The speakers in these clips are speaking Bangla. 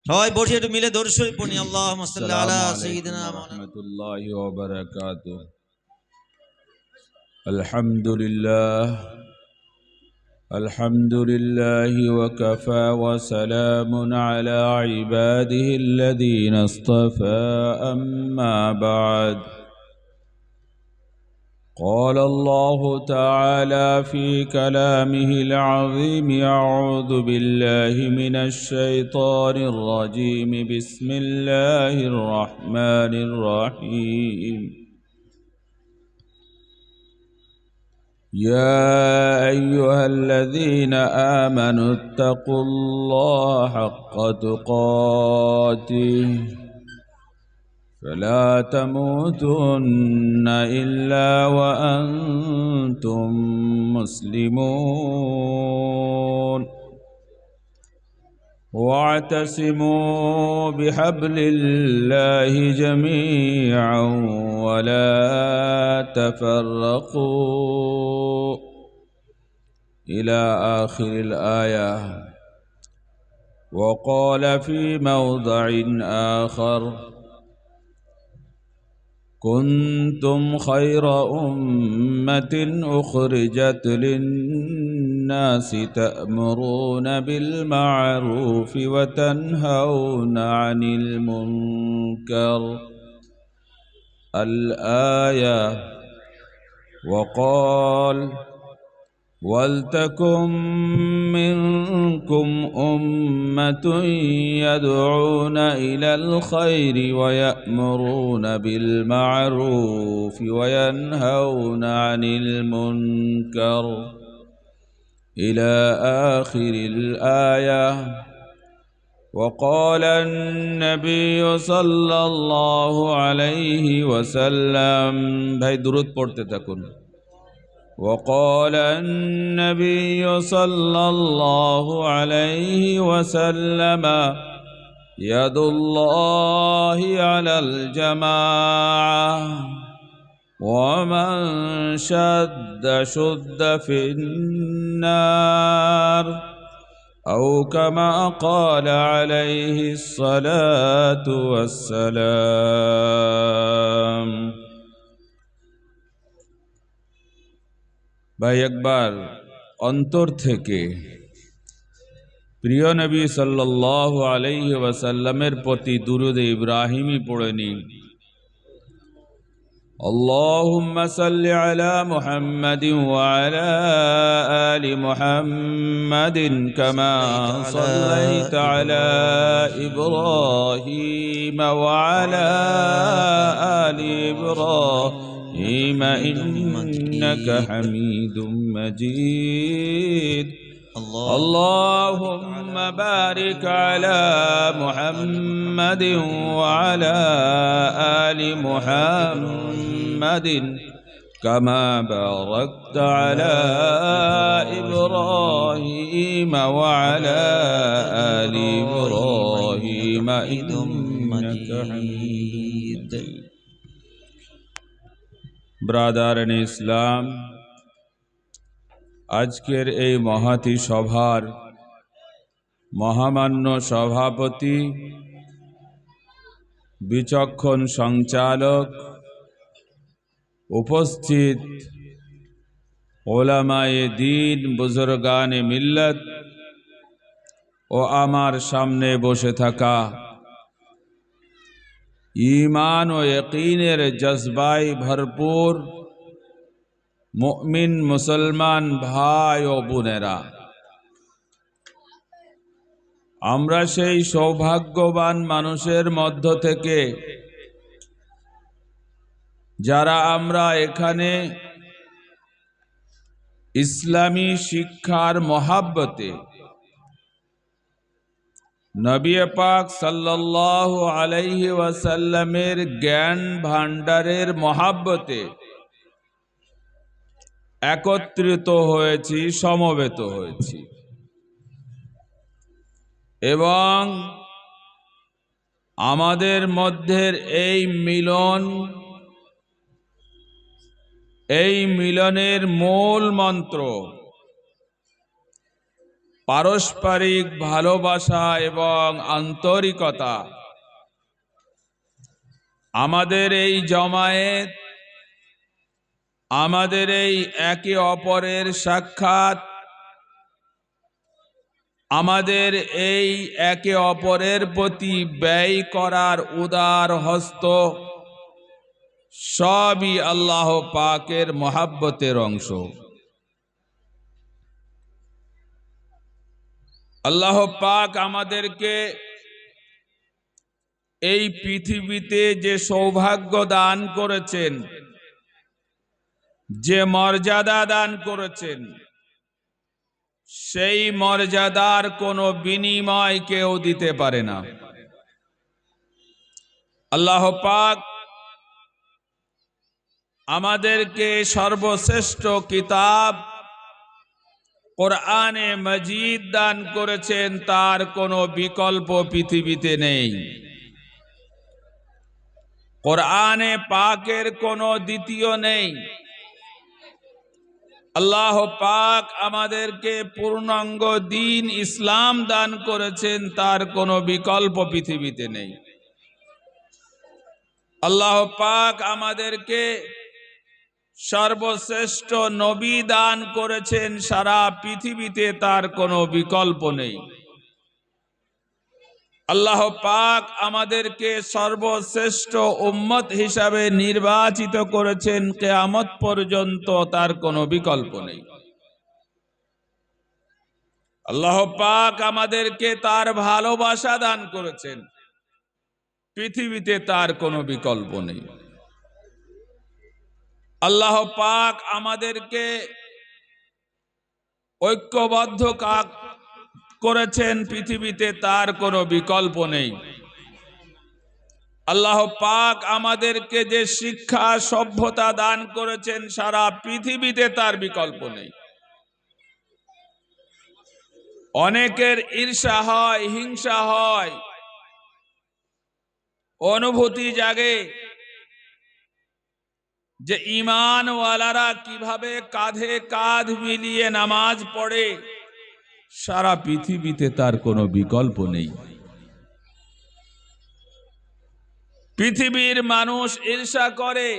সবাই বসে একটু মিলে দরুদ শরীফ পড়ি। আল্লাহুম্মা সাল্লি আলা সাইয়্যিদিনা Assalamualaikum মাওলানা। warahmatullahi wabarakatuh. Alhamdulillah. Alhamdulillahi wa kafa wa salamun ala ibadihi alladhina istafa amma ba'd. قال الله تعالى في كلامه العظيم أعوذ بالله من الشيطان الرجيم بسم الله الرحمن الرحيم يا أيها الذين آمنوا اتقوا الله حق تقاته فلا تموتن إلا وأنتم مسلمون واعتصموا بحبل الله جميعا ولا تفرقوا إلى آخر الآية. وقال في موضع آخر كنتم خير أمة أخرجت للناس تأمرون بالمعروف وتنهون عن المنكر الآية. وقال ولتكن منكم أمة يدعون إلى الخير ويأمرون بالمعروف وينهون عن المنكر إلى آخر الآية. وقال النبي صلى الله عليه وسلم ভাই দুরূদ পড়তে থাকুন। وقال النبي صلى الله عليه وسلم يد الله على الجماعة ومن شد شد في النار أو كما قال عليه الصلاة والسلام। ভাই একবার অন্তর থেকে প্রিয় নবী সাল্লাল্লাহু আলাইহি ওয়াসাল্লামের প্রতি দুরূদ ইব্রাহিমী পড়ে নিন। আল্লাহুম্মা সাল্লি আলা মুহাম্মাদিন ওয়া আলা আলি মুহাম্মাদিন কামা সাল্লাইতা আলা ইব্রাহিম ওয়া আলা আলি ইব্রাহিম ইন্নাকা হামিদুম মাজিদ। اللهم بارك على محمد وعلى آل محمد كما باركت على إبراهيم وعلى آل إبراهيم إنك حميد مجيد। ব্রাদারান ইসলাম, আজকের এই মহতী সভার মহামান্য সভাপতি, বিচক্ষণ সঞ্চালক, উপস্থিত ওলামায়ে দ্বীন, বুজুর্গানে মিল্লত ও আমার সামনে বসে থাকা ঈমান ও ইয়াকিনের জজবায় ভরপুর মুমিন মুসলমান ভাই ও বোনেরা, আমরা সেই সৌভাগ্যবান মানুষের মধ্য থেকে যারা আমরা এখানে ইসলামী শিক্ষার মহাব্বতে, নবী পাক সাল্লাল্লাহু আলাইহি ওয়াসাল্লামের জ্ঞান ভান্ডারের মহাব্বতে একত্রিত হয়েছি, সমবেত হয়েছি এবং আমাদের মধ্যে এই মিলন, এই মিলনের মূল মন্ত্র পারস্পরিক ভালোবাসা এবং আন্তরিকতা, আমাদের এই জমায়েত, আমাদের এই একে অপরের সাক্ষাৎ, আমাদের এই একে অপরের প্রতি ব্যয় করার উদার হস্ত, সবই আল্লাহ পাকের মহাব্বতের অংশ। আল্লাহ পাক আমাদেরকে এই পৃথিবীতে যে সৌভাগ্য দান করেছেন, যে মর্যাদা দান করেছেন, সেই মর্যাদার কোনো বিনিময় কেউ দিতে পারে না। আল্লাহ পাক আমাদেরকে সর্বশ্রেষ্ঠ কিতাব কোরআনে মজিদ দান করেছেন, তার কোনো বিকল্প পৃথিবীতে নেই। কোরআনে পাকের কোনো দ্বিতীয় নেই। আল্লাহ পাক আমাদেরকে পূর্ণাঙ্গ দ্বীন ইসলাম দান করেছেন, তার কোনো বিকল্প পৃথিবীতে নেই। আল্লাহ পাক আমাদেরকে সর্বশ্রেষ্ঠ নবী দান করেছেন, সারা পৃথিবীতে তার কোনো বিকল্প নেই। আল্লাহ পাক আমাদেরকে সর্বশ্রেষ্ঠ উম্মত হিসাবে নির্বাচিত করেছেন, কিয়ামত পর্যন্ত তার কোনো বিকল্প নেই। আল্লাহ পাক আমাদেরকে তার ভালোবাসা দান করেছেন, পৃথিবীতে তার কোনো বিকল্প নেই। আল্লাহ পাক আমাদেরকে ঐক্যবদ্ধ করেছেন, পৃথিবীতে তার কোনো বিকল্প নেই। আল্লাহ পাক আমাদেরকে যে শিক্ষা সভ্যতা দান করেছেন, সারা পৃথিবীতে তার বিকল্প নেই। অনেকের ঈর্ষা হয়, হিংসা হয়, অনুভূতি জাগে যে ঈমানওয়ালারা কিভাবে কাঁধে কাঁধ মিলিয়ে নামাজ পড়ে, সারা পৃথিবীতে তার কোনো বিকল্প নেই। পৃথিবীর মানুষ ঈর্ষা করে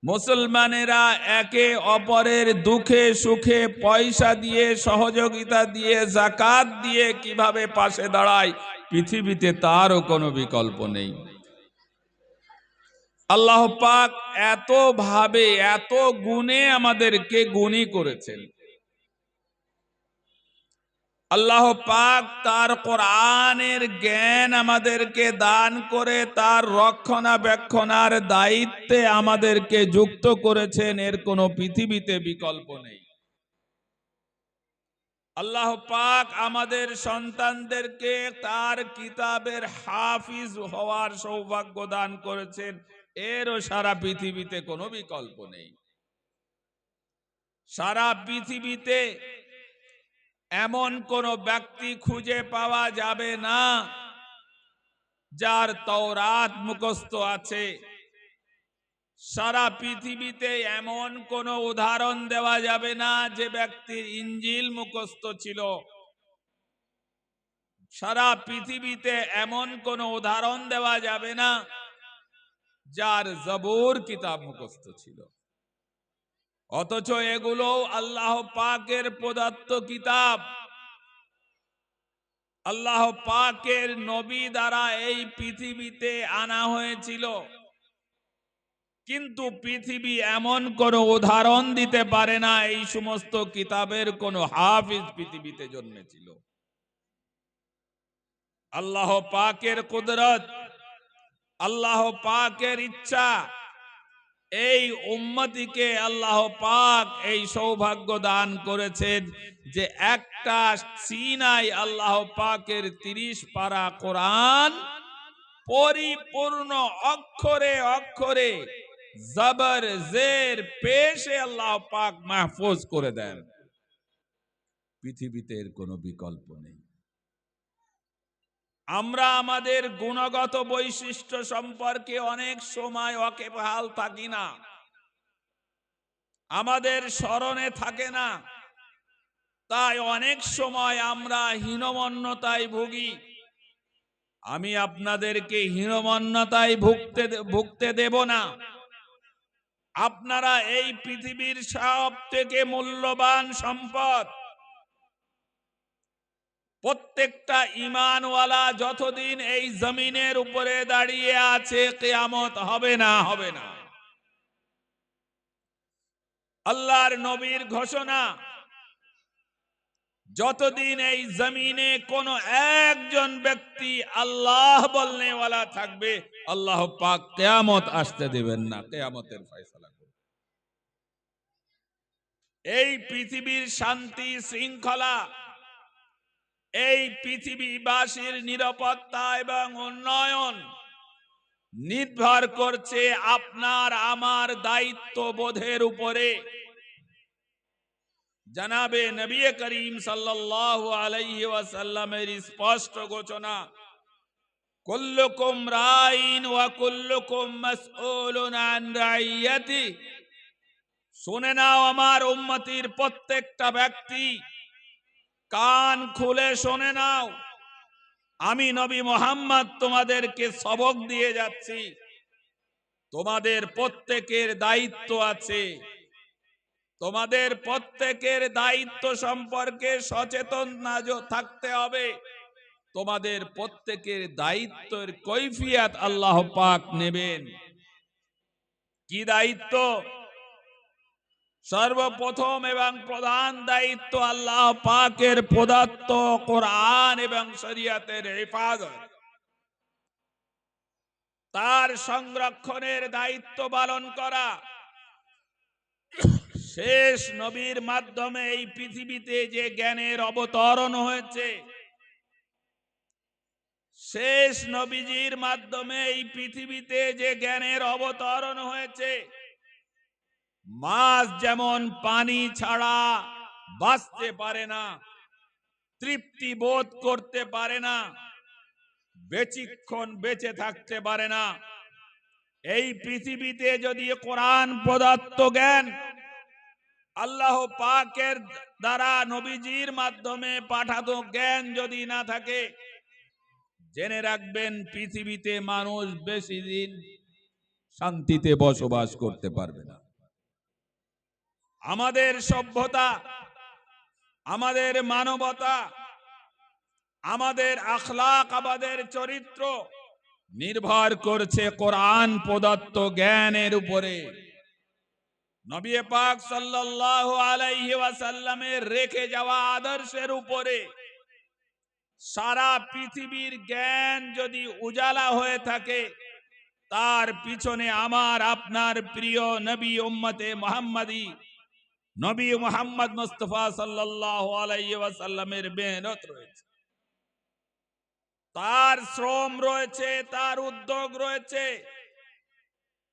মুসলমানেরা একে অপরের দুঃখে সুখে পয়সা দিয়ে, সহযোগিতা দিয়ে, যাকাত দিয়ে কিভাবে পাশে দাঁড়ায়, পৃথিবীতে তারও কোনো বিকল্প নেই। আল্লাহ পাক এত ভাবে, এত গুণে আমাদেরকে গুণী করেছেন। আল্লাহ পাক তার কোরআনের জ্ঞান আমাদেরকে দান করে তার রক্ষণাবেক্ষণার দায়িত্বে আমাদেরকে যুক্ত করেছেন, এর কোনো পৃথিবীতে বিকল্প নেই। আল্লাহ পাক আমাদের সন্তানদেরকে তার কিতাবের হাফিজ হওয়ার সৌভাগ্য দান করেছেন, এরও সারা পৃথিবীতে কোনো বিকল্প নেই। সারা পৃথিবীতে এমন কোন ব্যক্তি খুঁজে পাওয়া যাবে না যার তাওরাত মুখস্থ আছে। সারা পৃথিবীতে এমন কোন উদাহরণ দেওয়া যাবে না যে ব্যক্তির ইনজিল মুখস্থ ছিল। সারা পৃথিবীতে এমন কোন উদাহরণ দেওয়া যাবে না যার জবুর কিতাব মুখস্থ ছিল। অথচ এগুলো আল্লাহ পাকের প্রদত্ত কিতাব, আল্লাহ পাকের নবী দ্বারা এই পৃথিবীতে আনা হয়েছিল। কিন্তু পৃথিবী এমন কোন উদাহরণ দিতে পারে না এই সমস্ত কিতাবের কোন হাফিজ পৃথিবীতে জন্মেছিল। আল্লাহ পাকের কুদরত, আল্লাহ পাকের ইচ্ছা, এই উম্মতিকে আল্লাহ পাক এই সৌভাগ্য দান করেছেন যে একটা সিনাই আল্লাহ পাকের 30 পারা কোরআন পরিপূর্ণ অক্ষরে অক্ষরে জবর জের পেশে আল্লাহ পাক মাহফুজ করে দেন। পৃথিবীতে এর কোনো বিকল্প নেই। আমরা আমাদের গুণগত বৈশিষ্ট্য সম্পর্কে অনেক সময় ওয়াকিবহাল থাকি না, আমাদের স্মরণে থাকে না। তাই অনেক সময় আমরা হীনমন্যতায় ভুগি। আমি আপনাদেরকে হীনমন্যতায় ভুগতে দেব না। আপনারা এই পৃথিবীর সব থেকে মূল্যবান সম্পদ, প্রত্যেকটা ঈমানওয়ালা যতদিন এই জমিনের উপরে দাঁড়িয়ে আছে, কিয়ামত হবে না, হবে না। আল্লাহর নবীর ঘোষণা, যতদিন এই জমিনে কোন একজন ব্যক্তি আল্লাহ বলনেওয়ালা থাকবে, আল্লাহ পাক কিয়ামত আসতে দিবেন না, কিয়ামতের ফয়সালা করবেন। এই পৃথিবীর শান্তি শৃঙ্খলা, এই পৃথিবীবাসীর নিরাপত্তা এবং উন্নয়ন নির্ভর করছে আপনার আমার দায়িত্ববোধের উপরে। জনাবে নবী করিম সাল্লাল্লাহু আলাইহি ওয়াসাল্লামের স্পষ্ট ঘোষণা, কুল্লুকুম রাইন ওয়া কুল্লুকুম মাসউলুন আন রাইয়াতি। শুনে নাও আমার উম্মতির প্রত্যেকটা ব্যক্তি, কান খুলে শুনে নাও, আমি নবী মুহাম্মদ তোমাদেরকে সবক দিয়ে যাচ্ছি। তোমাদের প্রত্যেকের দায়িত্ব আছে, তোমাদের প্রত্যেকের দায়িত্ব সম্পর্কে সচেতন থাকতে হবে। তোমাদের প্রত্যেকের দায়িত্বের কৈফিয়ত আল্লাহ পাক নেবেন। কি দায়িত্ব? সর্বপ্রথম এবং প্রধান দায়িত্ব আল্লাহ পাকের প্রদত্ত কোরআন এবং শরীয়তের হেফাজত, তার সংরক্ষণের দায়িত্ব পালন করা। শেষ নবীর মাধ্যমে এই পৃথিবীতে যে জ্ঞানের অবতরণ হয়েছে, শেষ নবীজির মাধ্যমে এই পৃথিবীতে যে জ্ঞানের অবতরণ হয়েছে, মাছ যেমন পানি ছাড়া বাঁচতে পারে না, তৃপ্তি বোধ করতে পারে না, বেশিক্ষণ বেঁচে থাকতে পারে না, এই পৃথিবীতে যদি কোরআন প্রদত্ত জ্ঞান আল্লাহ পাকের দ্বারা নবীজির মাধ্যমে পাঠাতো জ্ঞান যদি না থাকে, জেনে রাখবেন পৃথিবীতে মানুষ বেশি দিন শান্তিতে বসবাস করতে পারবে না। আমাদের সভ্যতা, আমাদের মানবতা, আমাদের আখলাক, আমাদের চরিত্র নির্ভর করছে কোরআন প্রদত্ত জ্ঞানের উপরে। নবী পাক সাল্লাল্লাহু আলাইহি ওয়াসাল্লামের রেখে যাওয়া আদর্শের উপরে। সারা পৃথিবীর জ্ঞান যদি উজালা হয়ে থাকে, তার পিছনে আমার আপনার প্রিয় নবী উম্মতে মুহাম্মাদি নবী মুহাম্মদ মুস্তাফা সাল্লাল্লাহু আলাইহি ওয়াসাল্লামের মেহনত রয়েছে, তার শ্রম রয়েছে, তার উদ্যোগ রয়েছে।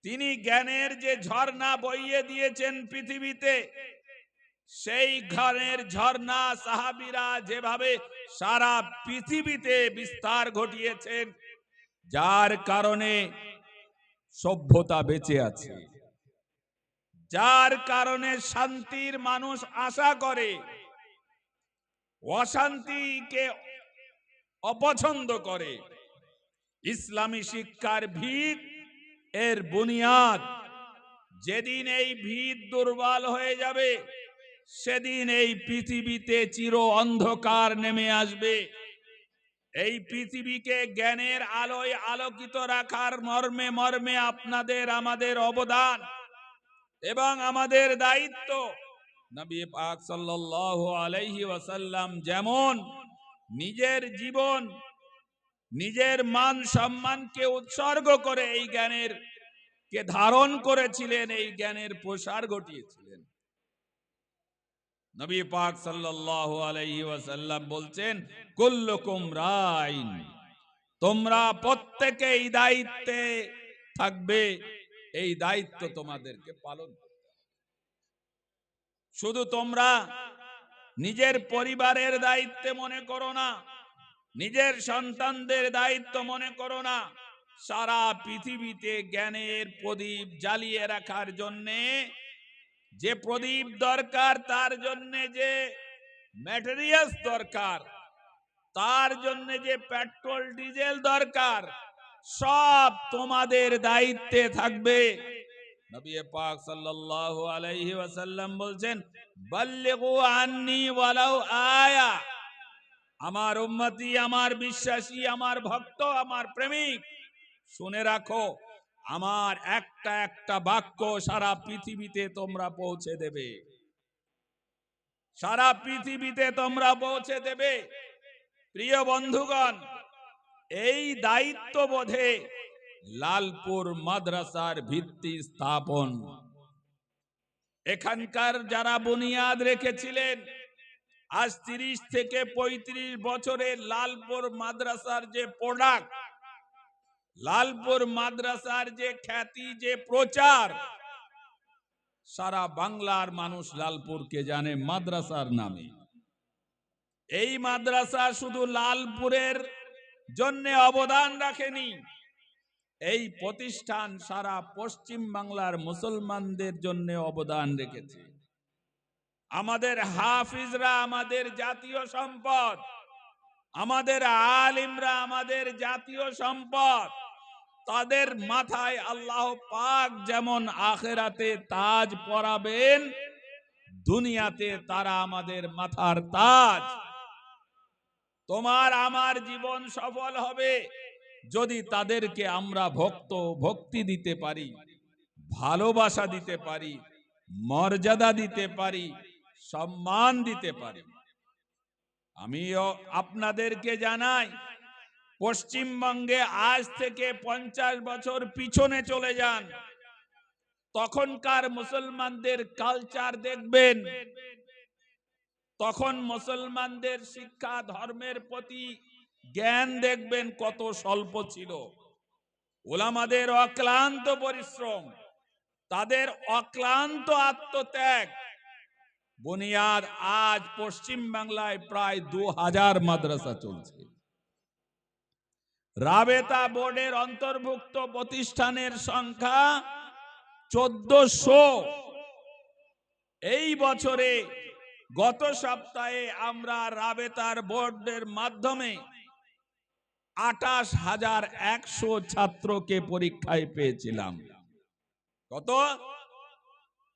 তিনি জ্ঞানের যে ঝর্ণা বইয়ে দিয়েছেন পৃথিবীতে, সেই জ্ঞানের ঝর্ণা সাহাবীরা যেভাবে সারা পৃথিবীতে বিস্তার ঘটিয়েছেন, যার কারণে সভ্যতা বেঁচে আছে, যার কারণে শান্তির মানুষ আশা করে, অশান্তিকে অপছন্দ করে। ইসলামী শিক্ষার ভিত এর বুনিয়াদ, যেদিন এই ভিত দুর্বল হয়ে যাবে, সেদিন এই পৃথিবীতে চির অন্ধকার নেমে আসবে। এই পৃথিবীকে জ্ঞানের আলোয় আলোকিত রাখার মর্মে মর্মে আপনাদের আমাদের অবদান এবং আমাদের দায়িত্ব। নবী পাক সাল্লাল্লাহু আলাইহি ওয়াসাল্লাম যেমন নিজের জীবন, নিজের মান সম্মানকে উৎসর্গ করে এই জ্ঞানের কে ধারণ করেছিলেন, এই জ্ঞানের প্রসার ঘটিয়েছিলেন। নবী পাক সাল্লাল্লাহু আলাইহি ওয়াসাল্লাম বলছেন, কুল্লুকুম রাইন, তোমরা প্রত্যেকে এই দায়িত্বে থাকবে, এই দায়িত্ব তোমাদেরকে পালন করতে হবে। শুধু তোমরা নিজের পরিবারের দায়িত্বে মনে করো না, নিজের সন্তানদের দায়িত্ব মনে করো না, সারা পৃথিবীতে জ্ঞানের প্রদীপ জ্বালিয়ে রাখার জন্যে যে প্রদীপ দরকার, তার জন্যে যে ম্যাটেরিয়ালস দরকার, তার জন্য যে পেট্রোল ডিজেল দরকার, সব তোমাদের দায়িত্বে থাকবে। নবী পাক সাল্লাল্লাহু আলাইহি ওয়াসাল্লাম বলছেন, বাল্লিগু আন্নি ওয়ালাউ আয়া। আমার উম্মতি, আমার বিশ্বাসী, আমার ভক্ত, আমার প্রেমিক, শুনে রাখো, আমার একটা একটা বাক্য সারা পৃথিবীতে তোমরা পৌঁছে দেবে, সারা পৃথিবীতে তোমরা পৌঁছে দেবে। প্রিয় বন্ধুগণ, এই দায়িত্ববোধে লালপুর মাদ্রাসার ভিত্তি স্থাপন, এখানকার যারা বুনিয়াদ রেখেছিলেন, আজ 30 থেকে 35 বছরে লালপুর মাদ্রাসার যে প্রোডাক্ট, লালপুর মাদ্রাসার যে খ্যাতি, যে প্রচার, সারা বাংলার মানুষ লালপুরকে জানে মাদ্রাসার নামে। এই মাদ্রাসা শুধু লালপুরের জন্য অবদান রাখেনি, এই প্রতিষ্ঠান সারা পশ্চিম বাংলার মুসলমানদের জন্য অবদান রেখেছে। আমাদের হাফিজরা আমাদের জাতীয় সম্পদ, আমাদের আলিমরা আমাদের জাতীয় সম্পদ। তাদের মাথায় আল্লাহ পাক যেমন আখিরাতে তাজ পরাবেন, দুনিয়াতে তারা আমাদের মাথার তাজ। তোমার আমার জীবন সফল হবে যদি তাদেরকে আমরা ভক্তি দিতে পারি, ভালোবাসা দিতে পারি, মর্যাদা দিতে পারি, সম্মান দিতে পারি। আমিও আপনাদেরকে জানাই, পশ্চিমবঙ্গে আজ থেকে 50 বছর পিছনে চলে যান, তখনকার মুসলমানদের কালচার দেখবেন, তখন মুসলমানদের শিক্ষা, ধর্মের প্রতি জ্ঞান দেখবেন কত স্বল্প ছিল। ওলামাদের অক্লান্ত পরিশ্রম, তাদের অক্লান্ত আত্মত্যাগ বুনিয়াদ আজ পশ্চিম বাংলায় প্রায় 2000 মাদ্রাসা চলছে। রাবেতা বোর্ডের অন্তর্ভুক্ত প্রতিষ্ঠানের সংখ্যা 1400। এই বছরে গত সপ্তাহে আমরা রাবেতার বোর্ডের মাধ্যমে 28,100 ছাত্রকে পরীক্ষায় পেয়েছিলাম। কত?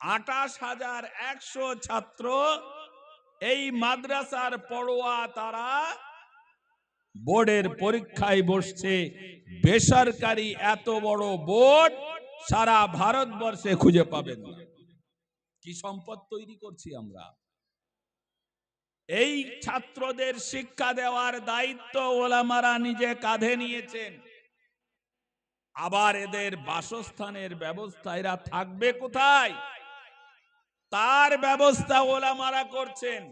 28,100 ছাত্র এই মাদ্রাসার পড়ুয়া, তারা বোর্ডের পরীক্ষায় বসছে। বেসরকারি এত বড় বোর্ড সারা ভারতবর্ষে খুঁজে পাবেন না। কি সম্পদ তৈরি করছি আমরা। এই ছাত্রদের শিক্ষা দেওয়ার দায়িত্ব ওলামারা নিজে কাঁধে নিয়েছেন। আবার এদের বাসস্থানের ব্যবস্থা, এরা থাকবে কোথায়, তার ব্যবস্থা ওলামারা করছেন।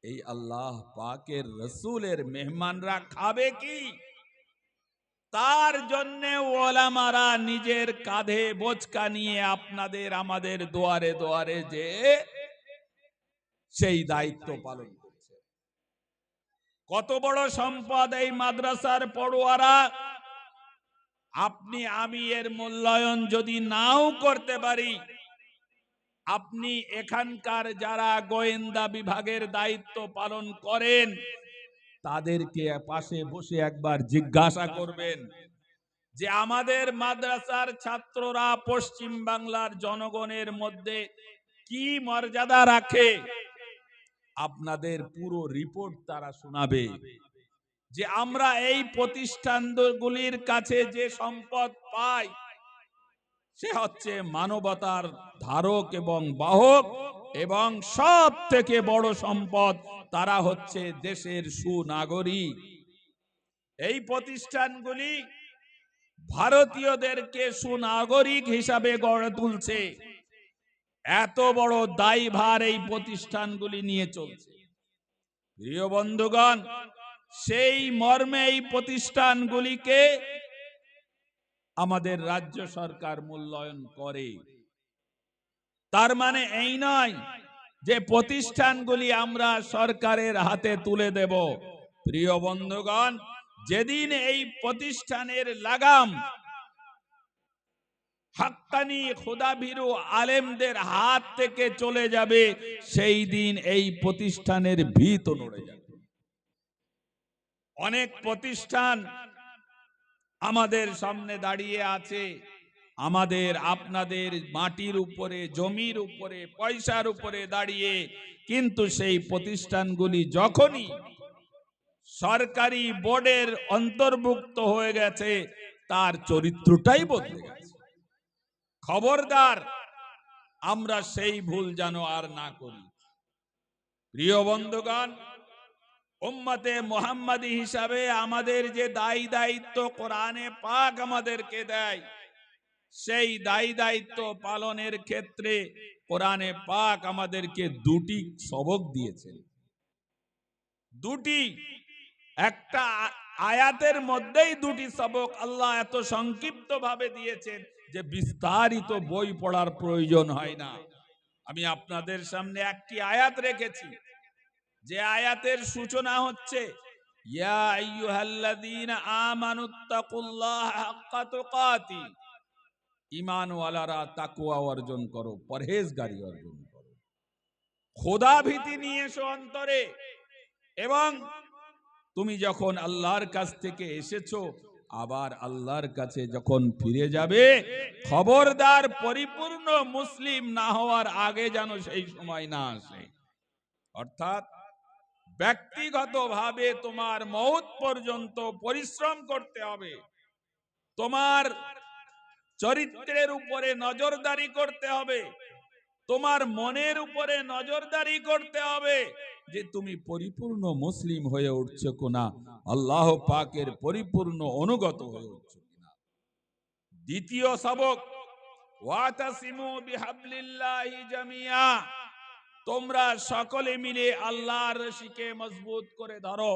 এই আল্লাহ পাকের রসুলের মেহমানরা খাবে কি, তার জন্য ওলামারা নিজের কাঁধে বোঝকা নিয়ে আপনাদের আমাদের দুয়ারে দুয়ারে যে সেই দায়িত্ব পালন করছে। কত বড় সম্পদ এই মাদ্রাসার পড়ুয়ারা। আপনি আমি এর মূল্যায়ন যদি নাও করতে পারি, আপনি এখানকার যারা গোয়েন্দা বিভাগের দায়িত্ব পালন করেন, তাদেরকে পাশে বসে একবার জিজ্ঞাসা করবেন যে আমাদের মাদ্রাসার ছাত্ররা পশ্চিম বাংলার জনগণের মধ্যে কি মর্যাদা রাখে। আপনাদের পুরো রিপোর্ট তারা শোনাবে যে আমরা এই প্রতিষ্ঠানগুলির কাছে যে সম্পদ পাই, সে হচ্ছে মানবতার ধারক এবং বাহক, এবং সব থেকে বড় সম্পদ তারা হচ্ছে দেশের সুনাগরিক। এই প্রতিষ্ঠানগুলি ভারতীয়দেরকে সুনাগরিক হিসাবে গড়ে তুলছে। এত বড় দায়ভার এই প্রতিষ্ঠানগুলি নিয়ে চলছে। প্রিয় বন্ধুগণ, সেই মর্মে এই প্রতিষ্ঠানগুলিকে আমাদের রাজ্য সরকার মূল্যায়ন করে। তার মানে এই নয় যে প্রতিষ্ঠানগুলি আমরা সরকারের হাতে তুলে দেব। প্রিয় বন্ধুগণ, যেদিন এই প্রতিষ্ঠানের লাগাম হাক্কানি খোদাভীরু আলেমদের হাত থেকে চলে যাবে, সেই দিন এই প্রতিষ্ঠানের ভিত নড়ে যাবে। অনেক প্রতিষ্ঠান আমাদের সামনে দাঁড়িয়ে আছে, আমাদের আপনাদের মাটির উপরে, জমির উপরে, পয়সার উপরে দাঁড়িয়ে, কিন্তু সেই প্রতিষ্ঠানগুলি যখনই সরকারি বোর্ডের অন্তর্ভুক্ত হয়ে গেছে, তার চরিত্রটাই বদলে গেছে। খবরদার আমরা সেই ভুল যেন আর না করি। প্রিয় বন্ধুগণ, উম্মতে মুহাম্মাদি হিসাবে আমাদের যে দায়ী দায়িত্ব কোরআনে পাক আমাদেরকে দেয়, সেই দায়ী দায়িত্ব পালনের ক্ষেত্রে কোরআনে পাক আমাদেরকে দুটি সবক দিয়েছেন। দুটি, একটা আয়াতের মধ্যেই দুটি সবক আল্লাহ এত সংক্ষিপ্ত ভাবে দিয়েছেন যে বিস্তারিত বই পড়ার প্রয়োজন হয় না। আমি আপনাদের সামনে একটি আয়াত রেখেছি, যে আয়াতের সূচনা হচ্ছে ইয়া আইয়ুহাল্লাযীনা আমানুত্তাকুল্লাহা হাক্কা তুকাতি, ঈমানওয়ালারা তাকওয়া অর্জন করো, পরহেজগারি অর্জন করো, খোদা ভীতি নিয়ে এসো অন্তরে। এবং তুমি যখন আল্লাহর কাছ থেকে এসেছো, আবার আল্লাহর কাছে যখন ফিরে যাবে, খবরদার পরিপূর্ণ মুসলিম না হওয়ার আগে যেন সেই সময় না আসে। অর্থাৎ ব্যক্তিগতভাবে তোমার মওত পর্যন্ত পরিশ্রম করতে হবে, তোমার চরিত্রের উপরে নজরদারি করতে হবে, তোমার মনের উপরে নজরদারি করতে হবে যে তুমি পরিপূর্ণ মুসলিম হয়ে উঠছো কিনা, আল্লাহ পাকের পরিপূর্ণ অনুগত হয়ে উঠছো কিনা। দ্বিতীয় সবক, ওয়াতাসিমু বিহাবলিল্লাহি জামিয়া, তোমরা সকলে মিলে আল্লাহর রশিকে মজবুত করে ধরো।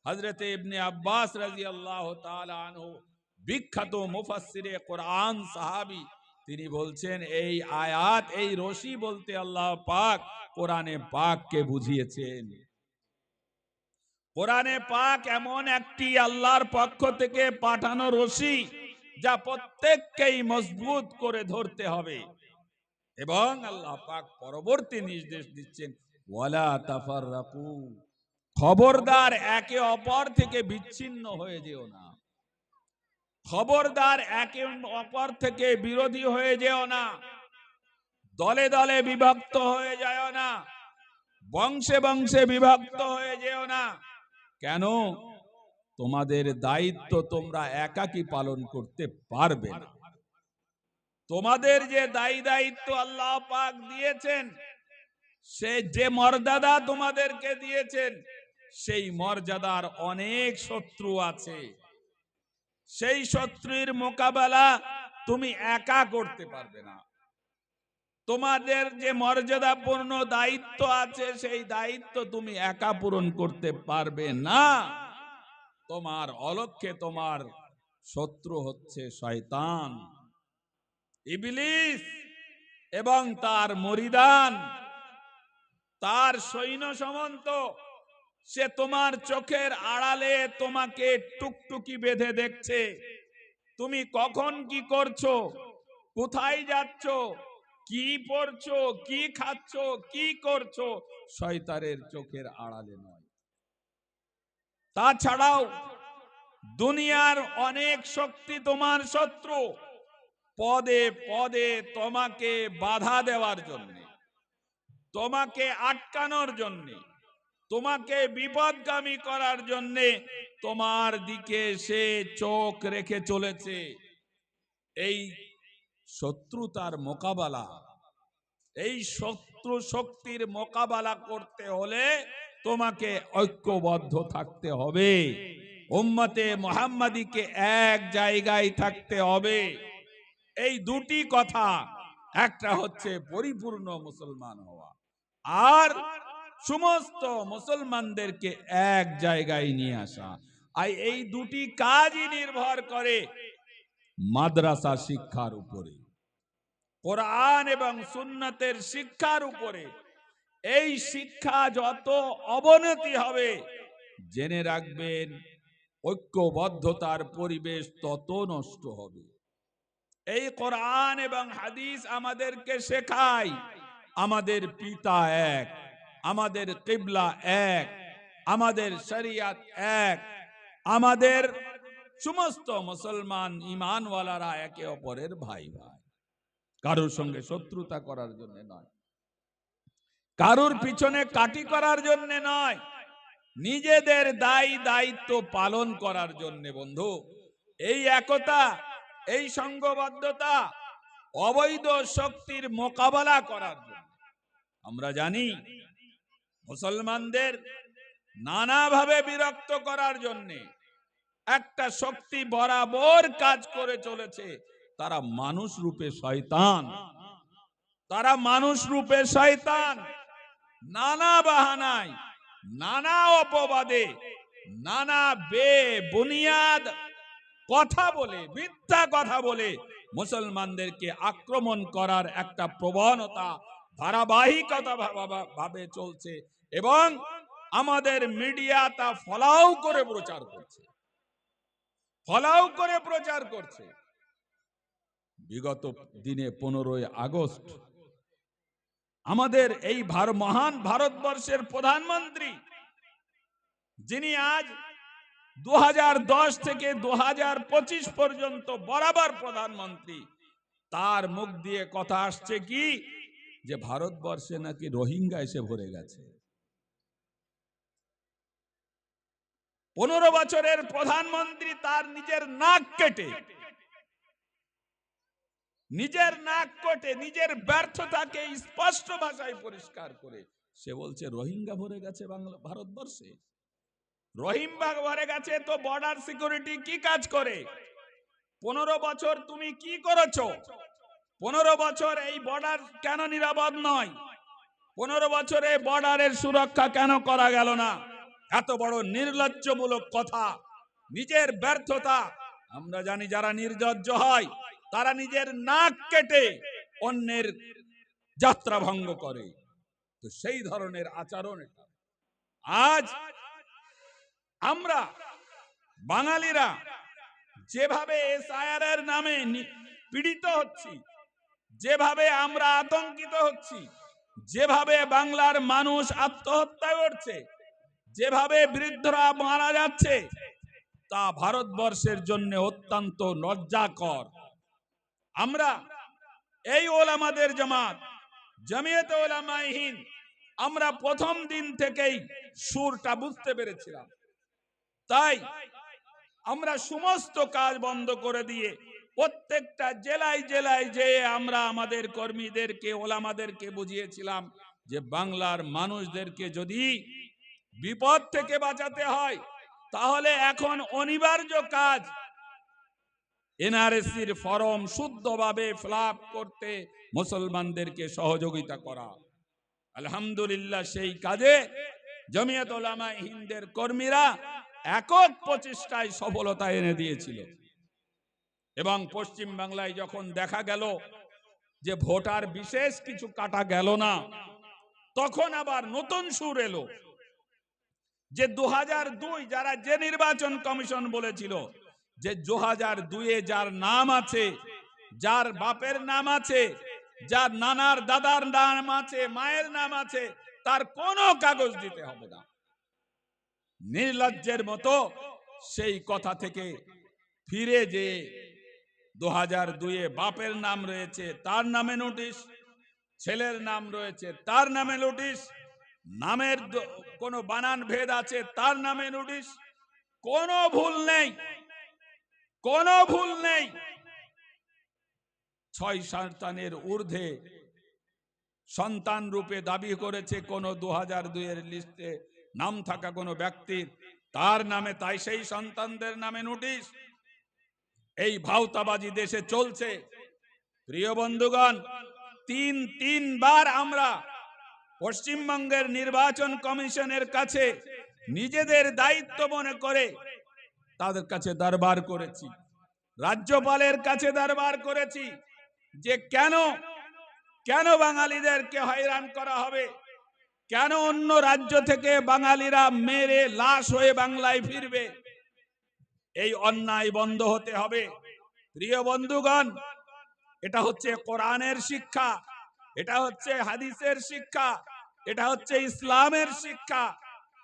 হযরত ইবনে আব্বাস রাদিয়াল্লাহু তাআলা আনহু, বিখ্যাত মুফাসসিরে কোরআন সাহাবী, তিনি বলছেন এই আয়াত, এই রশি বলতে আল্লাহ পাক কোরআনে পাককে বুঝিয়েছেন। কোরআনে পাক এমন একটি আল্লাহর পক্ষ থেকে পাঠানো রশি, যা প্রত্যেককেই মজবুত করে ধরতে হবে। এবং আল্লাহ পাক পরবর্তী নির্দেশ দিচ্ছেন ওয়ালা তাফাররাকু, খবরদার একে অপর থেকে বিচ্ছিন্ন হয়ে যেও না, খবরদার একে অপর থেকে বিরোধী হয়ে যেও না, দলে দলে বিভক্ত হয়ে যাও না, বংশে বংশে বিভক্ত হয়ে যেও না। কেন? তোমাদের দায়িত্ব তোমরা একাকী পালন করতে পারবে না। তোমাদের যে দায়ী দায়িত্ব আল্লাহ পাক দিয়েছেন, সে যে মর্যাদা তোমাদেরকে দিয়েছেন, সেই মর্যাদার অনেক শত্রু আছে। সেই শত্রুর মোকাবেলা তুমি একা করতে পারবে না। তোমাদের যে মর্যাদাপূর্ণ দায়িত্ব আছে, সেই দায়িত্ব তুমি একা পূরণ করতে পারবে না। তোমার অলক্ষ্যে তোমার শত্রু হচ্ছে শয়তান, ইবলিস এবং তার মরিদান, তার সৈন্য সামন্ত। সে তোমার চোখের আড়ালে তোমাকে টুকটুকি বেঁধে দেখছে, তুমি কখন কি করছো, কোথায় যাচ্ছ, কি পড়ছো, কি খাচ্ছো, কি করছো, শয়তানের চোখের আড়ালে নয়। তাছাড়াও দুনিয়ার অনেক শক্তি তোমার শত্রু, পদে পদে তোমাকে বাধা দেওয়ার জন্য, তোমাকে আটকানোর জন্য, তোমাকে বিপদগামী করার জন্য তোমার দিকে সে চোখ রেখে চলেছে। এই শত্রুতার মোকাবেলা, এই শত্রু শক্তির মোকাবেলা করতে হলে তোমাকে ঐক্যবদ্ধ থাকতে হবে, উম্মতে মুহাম্মাদীকে এক জায়গায় থাকতে হবে। এই দুটি কথা, একটা হচ্ছে পরিপূর্ণ মুসলমান হওয়া, আর সমস্ত মুসলমানদেরকে এক জায়গায় নিয়ে আসা। আর এই দুটি কাজই নির্ভর করে মাদ্রাসা শিক্ষার উপরে, কোরআন এবং সুন্নাতের শিক্ষার উপরে। এই শিক্ষা যত অবনতি হবে, জেনে রাখবেন ঐক্যবদ্ধতার পরিবেশ তত নষ্ট হবে। এই কোরআন এবং হাদিস আমাদেরকে শেখায় আমাদের পিতা এক, আমাদের কিবলা এক, আমাদের শরিয়ত এক, আমাদের সমস্ত মুসলমান ঈমানওয়ালারা একে অপরের ভাই ভাই, কারোর সঙ্গে শত্রুতা করার জন্য নয়, কারোর পিছনে কাটি করার জন্য নয়, নিজেদের দায়িত্ব পালন করার জন্য। বন্ধু, এই একতা, এই সংঘবদ্ধতা অবৈধ শক্তির মোকাবেলা করার জন্য। আমরা জানি মুসলমানদের নানাভাবে বিরক্ত করার জন্য একটা শক্তি বরাবর কাজ করে চলেছে, তারা মানুষ রূপে শয়তান। তারা মানুষ রূপে শয়তান। নানা বাহানায়, নানা অপবাদে, নানা বেবুনিয়াদ কথা বলে, মিথ্যা কথা বলে মুসলমানদেরকে আক্রমণ করার একটা প্রবণতা ধারাবাহিকতা ভাবে চলছে এবং আমাদের মিডিয়া তা ফলাও করে প্রচার করছে, ফলাও করে প্রচার করছে। বিগত দিনে 15ই আগস্ট আমাদের এই মহান ভারতবর্ষের প্রধানমন্ত্রী, যিনি আজ 2010 থেকে 2025 পর্যন্ত বরাবর প্রধানমন্ত্রী, তার মুখ দিয়ে কথা আসছে কি যে ভারতবর্ষে নাকি রোহিঙ্গা এসে ভরে গেছে। 15 বছরের প্রধানমন্ত্রী তার নিজের নাক কেটে, নিজের ব্যর্থতাকে স্পষ্ট ভাষায় পরিষ্কার করে সে বলছে রোহিঙ্গা ভরে গেছে ভারতবর্ষে। রোহিঙ্গা ভরে গেছে তো বর্ডার সিকিউরিটি কি কাজ করে? 15 বছর তুমি কি করেছো? 15 বছর এই বর্ডার কেন নিরাপদ নয়? 15 বছরে বর্ডারের সুরক্ষা কেন করা গেল না? এত বড় নির্লজ্জমূলক কথা, নিজের ব্যর্থতা। আমরা জানি যারা নির্লজ্জ হয় তারা নিজের নাক কেটে অন্যের যাত্রা ভঙ্গ করে, তো সেই ধরনের আচরণ এটা। আজ আমরা বাঙালিরা যেভাবে SIR এর নামে পীড়িত হচ্ছি, যেভাবে আমরা আতঙ্কিত হচ্ছি, যেভাবে বাংলার মানুষ আত্মহত্যা করছে, যেভাবে বৃদ্ধরা মারা যাচ্ছে, তা ভারতবর্ষের জন্য অত্যন্ত লজ্জাকর। আমরা এই ওলামাদের জামাত, জমিয়তে উলামায়ে হিন্দ, আমরা প্রথম দিন থেকেই সুরটা বুঝতে পেরেছিলাম। তাই আমরা সমস্ত কাজ বন্ধ করে দিয়ে প্রত্যেকটা জেলায় জেলায় যে আমরা আমাদের কর্মীদেরকে, ওলামাদেরকে বুঝিয়েছিলাম যে বাংলার মানুষদেরকে যদি বিপদ থেকে বাঁচাতে হয় তাহলে এখন অনিবার্য কাজ NRC-র ফরম শুদ্ধভাবে ফিলআপ করতে মুসলমানদেরকে সহযোগিতা করা। আলহামদুলিল্লাহ, সেই কাজে জমিয়ত উলামায়ে হিন্দের কর্মীরা একক প্রচেষ্টায় সফলতা এনে দিয়েছিল। এবং পশ্চিম বাংলায় যখন দেখা গেল যে ভোটার বিশেষ কিছু কাটা গেল না, তখন আবার নতুন সুর এলো যে 2002 যারা যে নির্বাচন কমিশন বলেছিল যে 2002-এ যার নাম আছে, যার বাপের নাম আছে, যার নানার দাদার নাম আছে, মায়ের নাম আছে, তার কোনো কাগজ দিতে হবে না। নির্লজ্জের মতো সেই কথা থেকে ফিরে যে 2002-এ বাপের নাম রয়েছে তার নামে নোটিশ, ছেলের নাম রয়েছে তার নামে নোটিশ, নামের কোনো বানান ভেদ আছে তার নামে নোটিশ, কোনো ভুল নেই, কোনো ভুল নেই। 6 সন্তানের ঊর্ধ্বে সন্তান রূপে দাবি করেছে কোন 2002-এর লিস্টে নাম থাকা কোনো ব্যক্তির, তার নামে তাই সেই সন্তানদের নামে নোটিশ। এই ভাওতাবাজি দেশে চলছে। প্রিয় বন্ধুগণ, তিনবার আমরা পশ্চিমবঙ্গের নির্বাচন কমিশনের কাছে নিজেদের দায়িত্ব মনে করে তাদের কাছে দরবার করেছি, রাজ্যপালের কাছে দরবার করেছি যে কেন বাঙালিদেরকে হয়রান করা হবে, কেন অন্য রাজ্য থেকে বাঙালিরা মেরে লাশ হয়ে বাংলায় ফিরবে। এই অন্যায় বন্ধ হতে হবে। প্রিয় বন্ধুগণ, এটা হচ্ছে কোরআনের শিক্ষা, এটা হচ্ছে হাদিসের শিক্ষা, এটা হচ্ছে ইসলামের শিক্ষা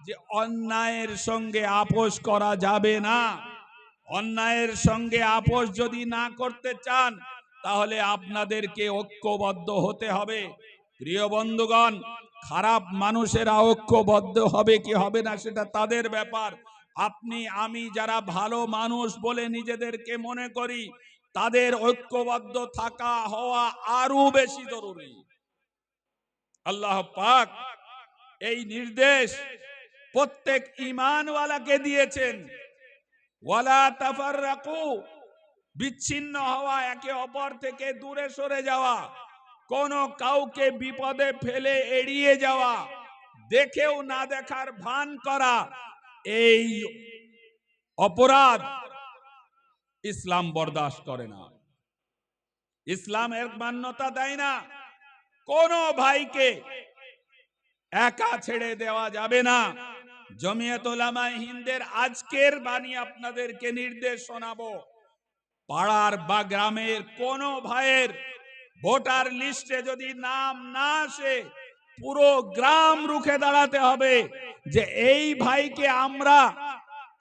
যে অন্যায়ের সঙ্গে আপোষ করা যাবে না। অন্যায়ের সঙ্গে আপোষ যদি না করতে চান তাহলে আপনাদেরকে ঐক্যবদ্ধ হতে হবে। প্রিয় বন্ধুগণ, খারাপ মানুষেরা ঐক্যবদ্ধ হবে কি হবে না সেটা তাদের ব্যাপার। আপনি আমি যারা ভালো মানুষ বলে নিজেদেরকে মনে করি তাদের ঐক্যবদ্ধ থাকা হওয়া আরো বেশি জরুরি। আল্লাহ পাক এই নির্দেশ প্রত্যেক ঈমানওয়ালাকে দিয়েছেন, ওয়ালা তাফাররাকু, বিচ্ছিন্ন হওয়া, একে অপর থেকে দূরে সরে যাওয়া, কোন কাউকে বিপদে ফেলে এড়িয়ে যাওয়া, দেখেও না দেখার ভান করা, এই অপরাধ ইসলাম বরদাস্ত করে না। ইসলাম এর মান্যতা দেয় না। কোন ভাইকে একা ছেড়ে দেওয়া যাবে না। জমিয়ত উলামায়ে হিন্দের আজকের বাণী আপনাদেরকে নির্দেশ শোনাবো, পাড়ার বা গ্রামের কোন ভাইয়ের ভোটার লিস্টে যদি নাম না আসে পুরো গ্রাম রুখে দাঁড়াতে হবে যে এই ভাইকে আমরা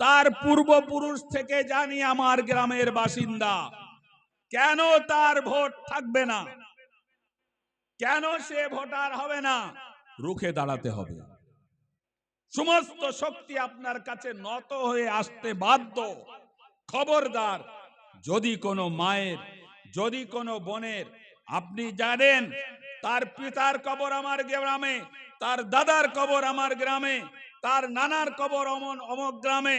তার পূর্বপুরুষ থেকে জানি আমার গ্রামের বাসিন্দা, কেন তার ভোট থাকবে না, কেন সে ভোটার হবে না, রুখে দাঁড়াতে হবে। সমস্ত শক্তি আপনার কাছে নত হয়ে আসতে বাধ্য। খবরদার, যদি কোনো মায়ের, যদি কোনো বোনের আপনি জানেন তার পিতার কবর আমার গ্রামে, তার দাদার কবর আমার গ্রামে, তার নানার কবর অমুক গ্রামে,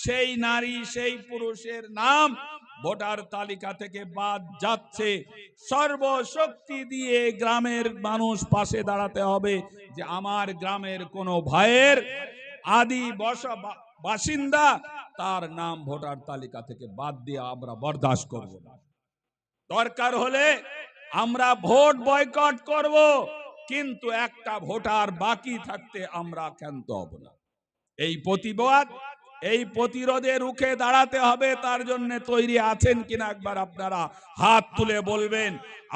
সেই নারী সেই পুরুষের নাম ভোটার তালিকা থেকে বাদ যাচ্ছে, সর্বশক্তি দিয়ে গ্রামের মানুষ পাশে দাঁড়াতে হবে যে আমার গ্রামের কোনো ভাইয়ের আদি বাসিন্দা তার নাম ভোটার তালিকা থেকে বাদ দিয়ে আমরা বরদাস্ত করব না। দরকার হলে আমরা ভোট বয়কট করব, কিন্তু একটা ভোটার বাকি থাকতে আমরা ক্ষান্ত হব না। এই প্রতিবাদ, এই প্রতিরোধে রুখে দাঁড়াতে হবে। তার জন্য তৈরি আছেন কিনা একবার আপনারা হাত তুলে বলবেন।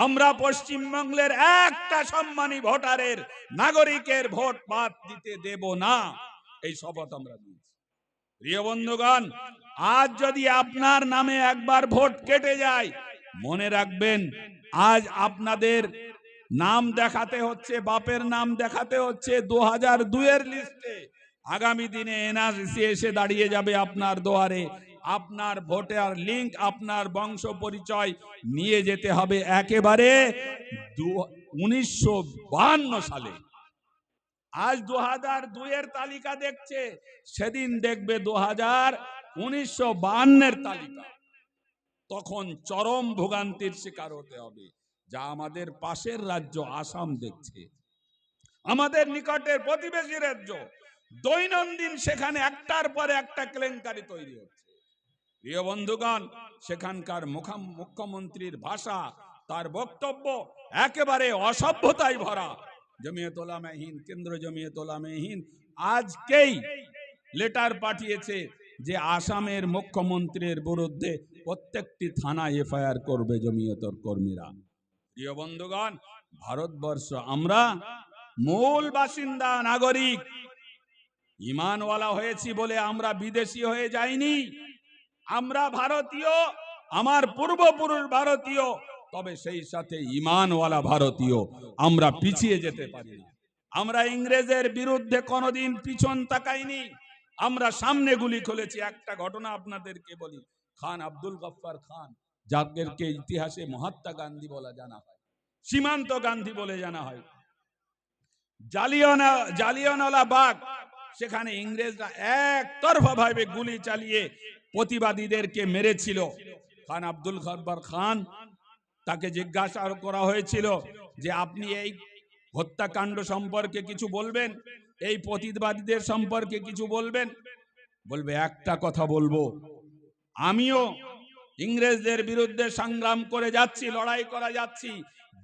আমরা পশ্চিমবঙ্গের একটা সম্মানী ভোটারের, নাগরিকের ভোট বাদ দিতে দেব না, এই শপথ আমরা নিয়েছি। প্রিয় বন্ধুগণ, আজ যদি আপনার নামে একবার ভোট কেটে যায়, মনে রাখবেন আজ আপনাদের নাম দেখাতে হচ্ছে, বাপের নাম দেখাতে হচ্ছে 2002 এর লিস্টে। আগামী দিনে এনআরসি এসে দাঁড়িয়ে যাবে আপনার দুয়ারে। আপনার ভোটার লিঙ্ক, আপনার বংশ পরিচয় নিয়ে যেতে হবে একেবারে 1952 সালে। আজ 2002 এর তালিকা দেখছে, সেদিন দেখবে 1952 এর তালিকা। তখন চরম ভোগান্তির শিকার হতে হবে। যা আমাদের পাশের রাজ্য আসাম দেখছে, আমাদের নিকটের প্রতিবেশী রাজ্য, দৈনন্দিন সেখানে একটার পরে একটা কেলেঙ্কারি তৈরি হচ্ছে। প্রিয় বন্ধুগণ, সেখানকার মুখ্যমন্ত্রীর ভাষা, তার বক্তব্য একেবারে অসভ্যতায় ভরা। জমিয়ত উলামায়ে হিন্দ, কেন্দ্র জমিয়ত উলামায়ে হিন্দ আজকেই লেটার পাঠিয়েছে যে আসামের মুখ্যমন্ত্রীর বিরুদ্ধে প্রত্যেকটি থানায় এফআইআর করবে জমিয়তর কর্মীরা। প্রিয় বন্ধুগণ, ভারতবর্ষ আমরা মূল বাসিন্দা, নাগরিক, ঈমানওয়ালা হয়েছি বলে আমরা বিদেশি হয়ে যাইনি। আমরা ভারতীয়, আমার পূর্বপুরুষ ভারতীয়, তবে সেই সাথে ঈমানওয়ালা ভারতীয়। আমরা পিছিয়ে যেতে পারি না। আমরা ইংরেজের বিরুদ্ধে কোনোদিন পিছন তাকাইনি, আমরা সামনে গুলি খুলেছি। একটা ঘটনা আপনাদেরকে বলি, খান আব্দুল গফফার খান, যাদেরকে ইতিহাসে মহাত্মা গান্ধী বলা জানা হয়, সীমান্ত গান্ধী বলে জানা হয়, জালিয়ানওয়ালা বাগ, সেখানে ইংরেজরা একতরফা ভাবে গুলি চালিয়ে প্রতিবাদীদেরকে মেরেছিল। খান আব্দুল গফফার খান, তাকে জিজ্ঞাসা করা হয়েছিল যে আপনি এই হত্যাকাণ্ড সম্পর্কে কিছু বলবেন, এই প্রতিবাদীদের সম্পর্কে কিছু বলবেন? বলবে একটা কথা বলবো, আমিও ইংরেজদের বিরুদ্ধে সংগ্রাম করে যাচ্ছি, লড়াই করে যাচ্ছি,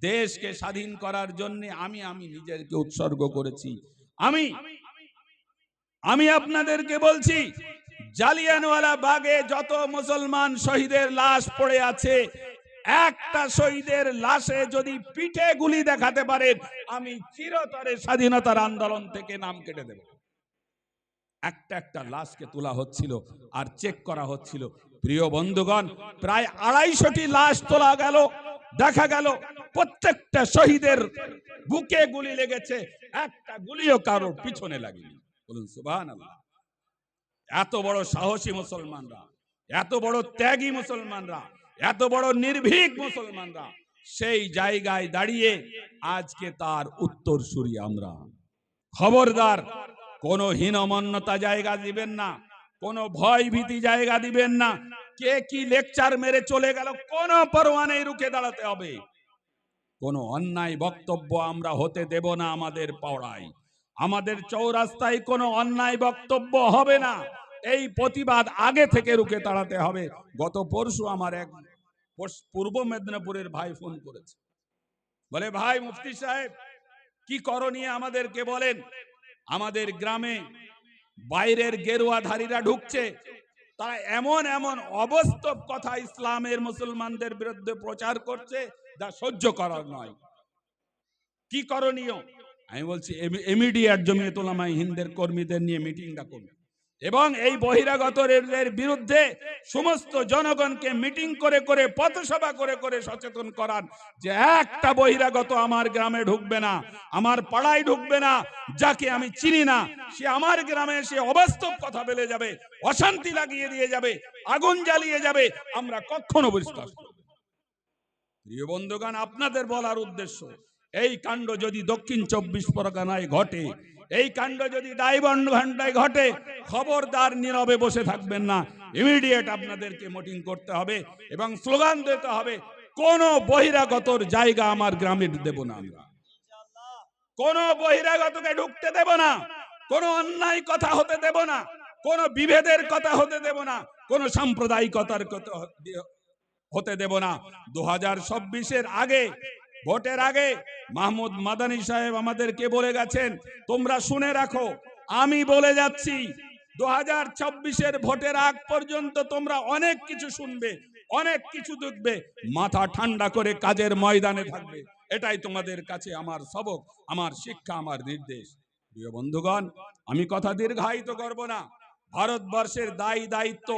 দেশকে স্বাধীন করার জন্য আমি নিজেকে উৎসর্গ করেছি। আমি আপনাদেরকে বলছি, জালিয়ানওয়ালা বাগে যত মুসলমান শহীদের লাশ পড়ে আছে, একটা শহীদের লাশে যদি পিঠে গুলি দেখাতে পারেন, আমি চিরতরে স্বাধীনতার আন্দোলন থেকে নাম কেটে দেব। একটা একটা লাশকে তোলা হচ্ছিল আর চেক করা হচ্ছিল। প্রিয় বন্ধুগণ, প্রায় 250টি লাশ তোলা গেল, দেখা গেল প্রত্যেকটা শহীদের বুকে গুলি লেগেছে, একটা গুলিও কারোর পিছনে লাগেনি। বলুন সুবহানাল্লাহ। এত বড় সাহসী মুসলমানরা, এত বড় ত্যাগী মুসলমানরা, এত বড় নির্ভীক মুসলমানরা, সেই জায়গায় দাঁড়িয়ে আজকে তার উত্তরসূরি আমরা। খবরদার, কোন হীনমন্যতা জায়গা দিবেন না, কোন ভয় ভীতি জায়গা দিবেন না। কে কি লেকচার মেরে চলে গেল, কোন পরোয়া নেই, রুখে দাঁড়াতে হবে। কোন অন্যায় বক্তব্য আমরা হতে দেব না আমাদের পাড়ায়, আমাদের চৌরাস্তায় কোনো অন্যায় বক্তব্য হবে না। এই প্রতিবাদ আগে থেকে রুখে দাঁড়াতে হবে। গত পরশু আমার এক পূর্ব মেদিনীপুরের ভাই ফোন করেছে, বলে ভাই মুফতি সাহেব কি করণীয় আমাদেরকে বলেন। আমাদের গ্রামে বাইরের গেরুয়াধারীরা ঢুকছে, তারা এমন এমন অবাস্তব কথা ইসলামের মুসলমানদের বিরুদ্ধে প্রচার করছে যা সহ্য করার নয়, কি করণীয়? আমি বলছি ইমিডিয়েট জমিয়ত উলামায়ে হিন্দের কর্মীদের নিয়ে মিটিং ডাকুন এবং এই বহিরাগতদের বিরুদ্ধে সমস্ত জনগণকে মিটিং করে করে, পথসভা করে করে সচেতন করান যে একটা বহিরাগত আমার গ্রামে ঢুকবে না, আমার পাড়ায় ঢুকবে না, যাকে আমি চিনি না সে আমার গ্রামে এসে অবাস্তব কথা বলে যাবে, অশান্তি লাগিয়ে দিয়ে যাবে, আগুন জ্বালিয়ে যাবে, আমরা কখনো বিশ্বাস করব না। প্রিয় বন্ধুগণ, আপনাদের বলার উদ্দেশ্য, এই কাণ্ড যদি দক্ষিণ 24 পরগনায় ঘটে, এই কাণ্ড যদি ডাইবান্ডঘান্ডায় ঘটে, খবরদার নীরবে বসে থাকবেন না। ইমিডিয়েট আপনাদেরকে মিটিং করতে হবে এবং স্লোগান দিতে হবে, কোন বহিরাগতর জায়গা আমার গ্রামে দেব না, আমরা কোন বহিরাগতকে ঢুকতে দেব না, কোন অন্যায় কথা হতে দেব না, কোন বিভেদের কথা হতে দেব না, কোন সাম্প্রদায়িকতার কথা হতে দেব না। 2026-এর আগে, ভোটের আগে মাহমুদ মাদানী সাহেব আমাদেরকে বলে গেছেন, তোমরা শুনে রাখো, আমি বলে যাচ্ছি 2026-এর ভোটের আগ পর্যন্ত তোমরা অনেক কিছু শুনবে, অনেক কিছু দেখবে, মাথা ঠান্ডা করে কাজের ময়দানে থাকবে। এটাই তোমাদের কাছে আমার সবক, আমার শিক্ষা, আমার নির্দেশ। প্রিয় বন্ধুগণ, আমি কথা দীর্ঘায়িত করব না। ভারতবর্ষের দায়িত্ব,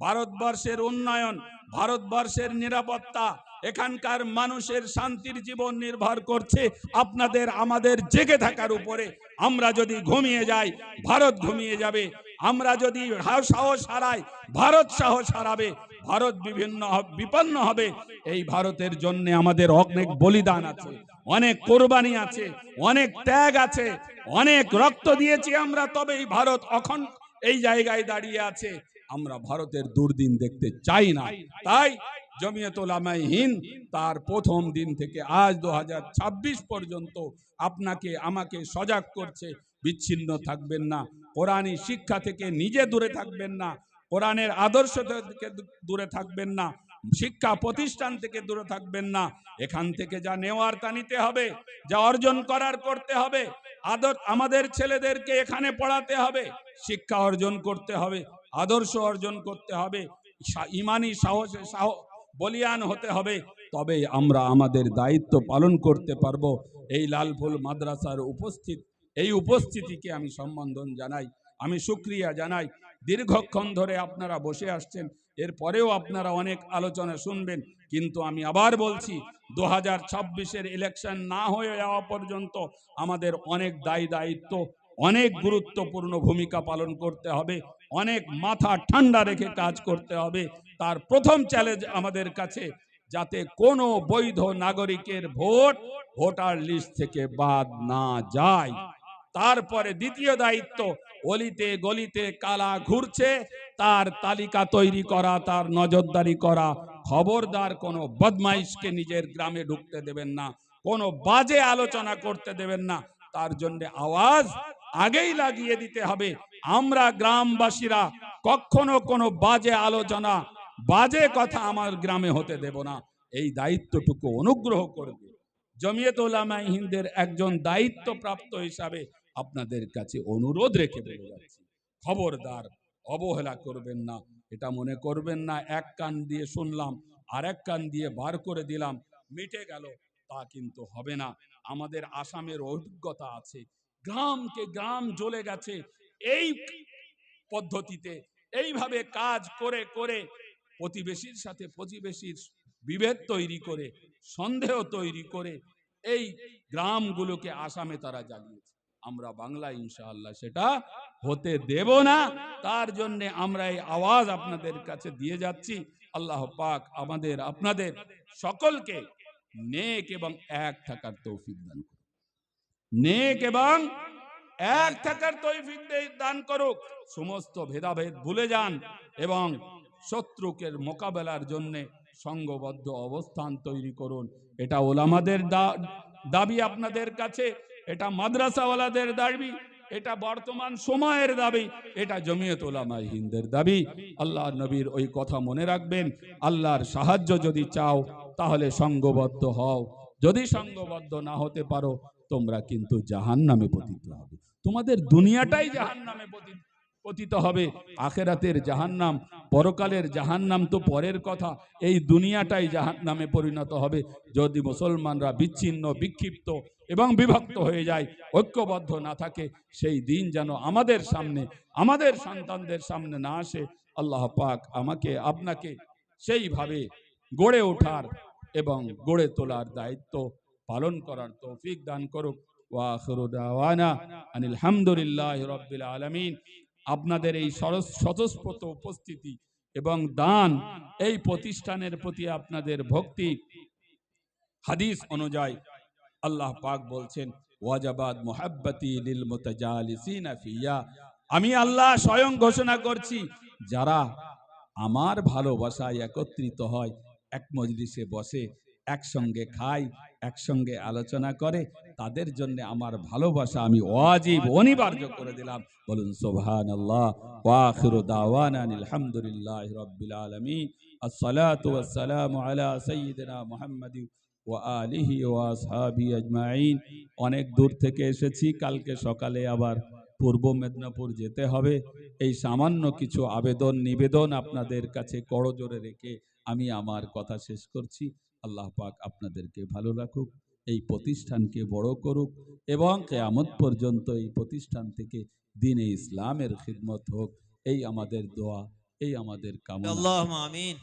ভারতবর্ষের উন্নয়ন, ভারতবর্ষের নিরাপত্তা, এখানকার মানুষের শান্তির জীবন নির্ভর করছে আপনাদের আমাদের জেগে থাকার উপরে। আমরা যদি ঘুমিয়ে যাই, ভারত ঘুমিয়ে যাবে। আমরা যদি সাহস হারাই, ভারত সাহস হারাবে। ভারত বিপন্ন হবে। এই ভারতের জন্য আমাদের অনেক বলিদান আছে, অনেক কোরবানি আছে, অনেক ত্যাগ আছে, অনেক রক্ত দিয়েছি আমরা, তবেই ভারত অখণ্ড এই জায়গায় দাঁড়িয়ে আছে। আমরা ভারতের দুর্দিন দেখতে চাই না। তাই জমিয়ত উলামায়ে হিন্দ তার প্রথম দিন থেকে আজ 2026 পর্যন্ত আপনাকে আমাকে সজাগ করছে, বিচ্ছিন্ন থাকবেন না, কোরআনী শিক্ষা থেকে নিজে দূরে থাকবেন না, কোরআনের আদর্শ থেকে দূরে থাকবেন না, শিক্ষা প্রতিষ্ঠান থেকে দূরে থাকবেন না। এখান থেকে যা নেওয়ার তা নিতে হবে, যা অর্জন করার করতে হবে। আমাদের ছেলেদেরকে এখানে পড়াতে হবে, শিক্ষা অর্জন করতে হবে, আদর্শ অর্জন করতে হবে, ইমানি সাহসে বলিয়ান হতে হবে, তবে আমরা আমাদের দায়িত্ব পালন করতে পারবো। এই লালফুল মাদ্রাসার এই উপস্থিতিকে আমি সম্বোধন জানাই, আমি শুকরিয়া জানাই। দীর্ঘক্ষণ ধরে আপনারা বসে আসছেন, এরপরেও আপনারা অনেক আলোচনা শুনবেন, কিন্তু আমি আবার বলছি 2026-এর ইলেকশন না হয়ে যাওয়া পর্যন্ত আমাদের অনেক দায়িত্ব, অনেক গুরুত্বপূর্ণ ভূমিকা পালন করতে হবে, অনেক মাথা ঠান্ডা রেখে কাজ করতে হবে। তার প্রথম চ্যালেঞ্জ আমাদের কাছে, যাতে কোনো বৈধ নাগরিকের ভোটার লিস্ট থেকে বাদ না যায়। তারপরে দ্বিতীয় দায়িত্ব, অলিতে গলিতে কালা ঘুরছে তার তালিকা তৈরি করা, তার নজরদারি করা। খবরদার কোনো বদমাইশকে নিজের গ্রামে ঢুকতে দেবেন না, কোনো বাজে আলোচনা করতে দেবেন না। তার জন্য আওয়াজ আগেই লাগিয়ে দিতে হবে। আমরা গ্রামবাসীরা কখনো কোনো বাজে আলোচনা, বাজে কথা আমার গ্রামে হতে দেব না। এই দায়িত্বটুকু অনুগ্রহ করবে। জমিয়ত উলামায়ে হিন্দের একজন দায়িত্বপ্রাপ্ত হিসাবে আপনাদের কাছে অনুরোধ রেখে বলে যাচ্ছি, খবরদার অবহেলা করবেন না। এটা মনে করবেন না এক কান দিয়ে শুনলাম আর এক কান দিয়ে বার করে দিলাম, মিটে গেল, তা কিন্তু হবে না। আমাদের আসামের অভিজ্ঞতা আছে, গ্রামকে গ্রাম জ্বলে গেছে এই পদ্ধতিতে। এইভাবে কাজ করে করে প্রতিবেশীর সাথে প্রতিবেশীর বিভেদ তৈরি করে, সন্দেহ তৈরি করে এই গ্রামগুলোকে আসামে তারা জ্বালিয়েছে। আমরা বাংলা ইনশাআল্লাহ সেটা হতে দেব না। তার জন্য আমরা এই আওয়াজ আপনাদের কাছে দিয়ে যাচ্ছি। আল্লাহ পাক আমাদের আপনাদের সকলকে নেক এবং এক থাকার তৌফিক দান করুন, নেক এবং এক থাকার তৌফিক দান করুক। সমস্ত ভেদাভেদ ভুলে যান এবং শত্রুকে মোকাবেলার জন্য সংঘবদ্ধ অবস্থান তৈরি করুন। এটা ওলামাদের দাবি আপনাদের কাছে, এটা মাদ্রাসাওয়ালাদের দাবি, এটা বর্তমান সময়ের দাবি, এটা জমিয়ত উলামায়ে হিন্দের দাবি। আল্লাহর নবীর ওই কথা মনে রাখবেন, আল্লাহর সাহায্য যদি চাও তাহলে সংঘবদ্ধ হও, যদি সংঘবদ্ধ না হতে পারো তোমরা কিন্তু জাহান্নামে পতিত হবে। তোমাদের দুনিয়াটাই জাহান্নামে পতিত হবে। আখেরাতের জাহান্নাম, পরকালের জাহান্নাম তো পরের কথা, এই দুনিয়াটাই জাহান্নামে পরিণত হবে যদি মুসলমানরা বিচ্ছিন্ন, বিক্ষিপ্ত এবং বিভক্ত হয়ে যায়, ঐক্যবদ্ধ না থাকে। সেই দিন যেন আমাদের সামনে, আমাদের সন্তানদের সামনে না আসে। আল্লাহ পাক আমাকে আপনাকে সেইভাবে গড়ে ওঠার এবং গড়ে তোলার দায়িত্ব পালন করার তৌফিক দান করুক। ওয়া আখিরু দাওয়ানা আনিল হামদুলিল্লাহি রাব্বিল আলামিন। আপনাদের এই স্বতঃস্ফূর্ত উপস্থিতি এবং দান, এই প্রতিষ্ঠানের প্রতি আপনাদের ভক্তি, হাদিস অনুযায়ী আল্লাহ পাক বলছেন ওয়াজাবাত মুহাব্বতি লিল মুতাজালিসিনা ফিয়া। আমি আল্লাহ স্বয়ং ঘোষণা করছি, যারা আমার ভালোবাসায় একত্রিত হয়, এক মজলিসে বসে, একসঙ্গে খায়, একসঙ্গে আলোচনা করে, তাদের জন্য আমার ভালোবাসা আমি ওয়াজিব, অনিবার্য করে দিলাম। বলুন সুবহানাল্লাহ। ওয়া আখিরু দাওয়ানা আনিল হামদুলিল্লাহি রাব্বিল আলামিন। আসসালাতু ওয়াসসালামু আলা সাইয়্যিদিনা মুহাম্মাদিন ওয়া আলিহি ওয়া আসহাবিহি আজমাইন। অনেক দূর থেকে এসেছি, কালকে সকালে আবার পূর্ব মেদিনীপুর যেতে হবে। এই সামান্য কিছু আবেদন নিবেদন আপনাদের কাছে করজোড়ে রেখে আমি আমার কথা শেষ করছি। আল্লাহ পাক আপনাদেরকে ভালো রাখুক, এই প্রতিষ্ঠানকে বড় করুক এবং কিয়ামত পর্যন্ত এই প্রতিষ্ঠান থেকে দ্বীনে ইসলামের খিদমত হোক। এই আমাদের দোয়া, এই আমাদের কামনা। আল্লাহুম্মা আমিন।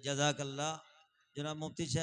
জাযাকাল্লাহ। জনাব মুফতি সাহেব।